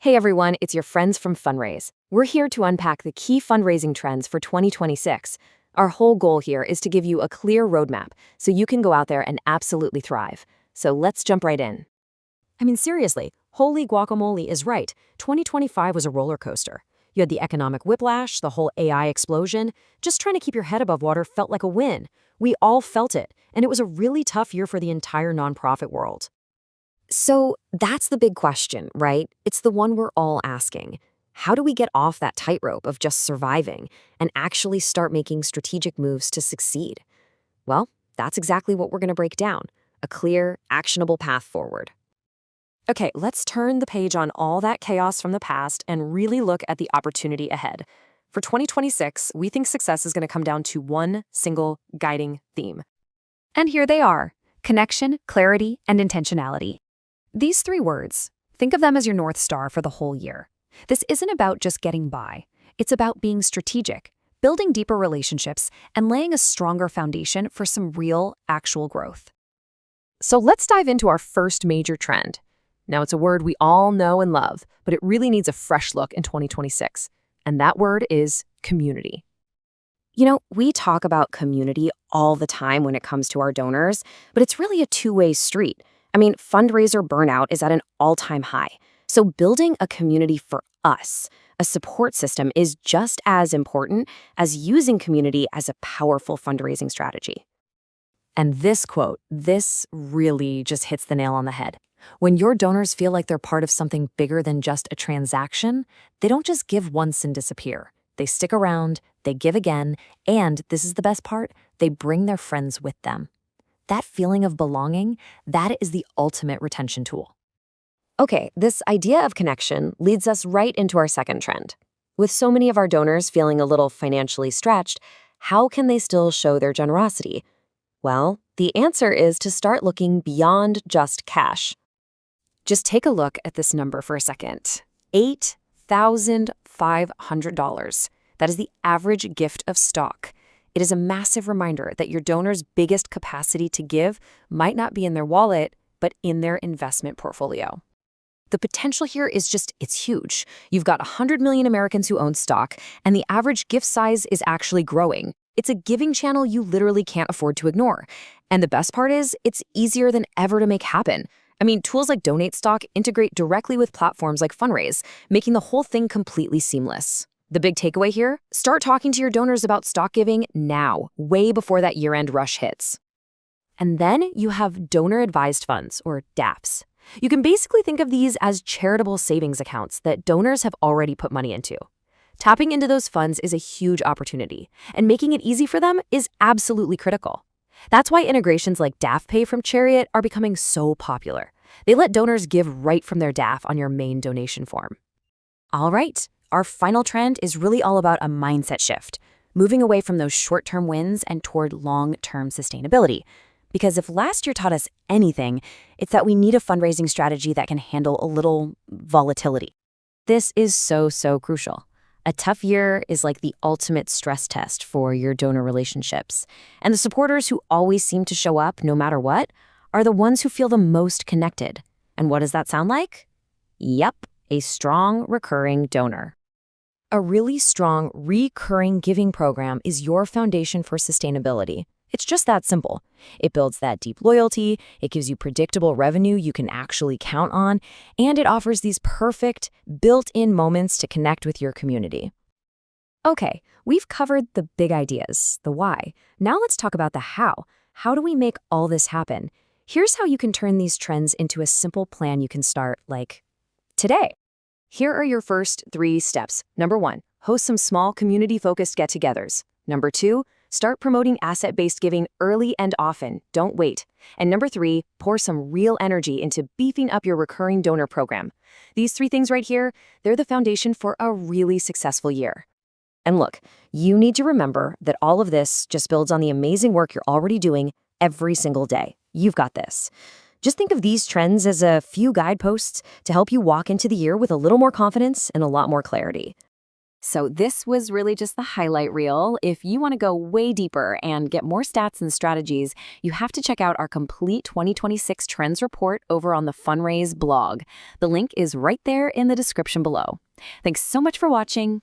Hey everyone, it's your friends from Fundraise. We're here to unpack the key fundraising trends for 2026. Our whole goal here is to give you a clear roadmap so you can go out there and absolutely thrive. So let's jump right in. I mean, seriously, holy guacamole is right. 2025 was a roller coaster. You had the economic whiplash, the whole AI explosion. Just trying to keep your head above water felt like a win. We all felt it, and it was a really tough year for the entire nonprofit world. So that's the big question, right? It's the one we're all asking. How do we get off that tightrope of just surviving and actually start making strategic moves to succeed? Well, that's exactly what we're going to break down, a clear, actionable path forward. Okay, let's turn the page on all that chaos from the past and really look at the opportunity ahead. For 2026, we think success is going to come down to one single guiding theme. And here they are: connection, clarity, and intentionality. These three words, think of them as your North Star for the whole year. This isn't about just getting by. It's about being strategic, building deeper relationships, and laying a stronger foundation for some real, actual growth. So let's dive into our first major trend. Now, it's a word we all know and love, but it really needs a fresh look in 2026. And that word is community. You know, we talk about community all the time when it comes to our donors, but it's really a two-way street. I mean, fundraiser burnout is at an all-time high. So building a community for us, a support system, is just as important as using community as a powerful fundraising strategy. And this quote, this really just hits the nail on the head. When your donors feel like they're part of something bigger than just a transaction, they don't just give once and disappear. They stick around, they give again, and this is the best part, they bring their friends with them. That feeling of belonging, that is the ultimate retention tool. Okay, this idea of connection leads us right into our second trend. With so many of our donors feeling a little financially stretched, how can they still show their generosity? Well, the answer is to start looking beyond just cash. Just take a look at this number for a second. $8,500. That is the average gift of stock. It is a massive reminder that your donor's biggest capacity to give might not be in their wallet, but in their investment portfolio. The potential here is it's huge. You've got 100 million Americans who own stock, and the average gift size is actually growing. It's a giving channel you literally can't afford to ignore. And the best part is, it's easier than ever to make happen. I mean, tools like Donate Stock integrate directly with platforms like Fundraise, making the whole thing completely seamless. The big takeaway here? Start talking to your donors about stock giving now, way before that year-end rush hits. And then you have donor-advised funds, or DAFs. You can basically think of these as charitable savings accounts that donors have already put money into. Tapping into those funds is a huge opportunity, and making it easy for them is absolutely critical. That's why integrations like DAF Pay from Chariot are becoming so popular. They let donors give right from their DAF on your main donation form. All right, our final trend is really all about a mindset shift, moving away from those short-term wins and toward long-term sustainability. Because if last year taught us anything, it's that we need a fundraising strategy that can handle a little volatility. This is so crucial. A tough year is like the ultimate stress test for your donor relationships. And the supporters who always seem to show up no matter what are the ones who feel the most connected. And what does that sound like? Yep, a strong, recurring donor. A really strong, recurring giving program is your foundation for sustainability. It's just that simple. It builds that deep loyalty, it gives you predictable revenue you can actually count on, and it offers these perfect, built-in moments to connect with your community. Okay, we've covered the big ideas, the why. Now let's talk about the how. How do we make all this happen? Here's how you can turn these trends into a simple plan you can start, like, today. Here are your first 3 steps. Number 1, host some small community-focused get-togethers. Number 2, start promoting asset-based giving early and often. Don't wait. And number 3, pour some real energy into beefing up your recurring donor program. These 3 things right here, they're the foundation for a really successful year. And look, you need to remember that all of this just builds on the amazing work you're already doing every single day. You've got this. Just think of these trends as a few guideposts to help you walk into the year with a little more confidence and a lot more clarity. So this was really just the highlight reel. If you want to go way deeper and get more stats and strategies, you have to check out our complete 2026 trends report over on the Fundraise blog. The link is right there in the description below. Thanks so much for watching.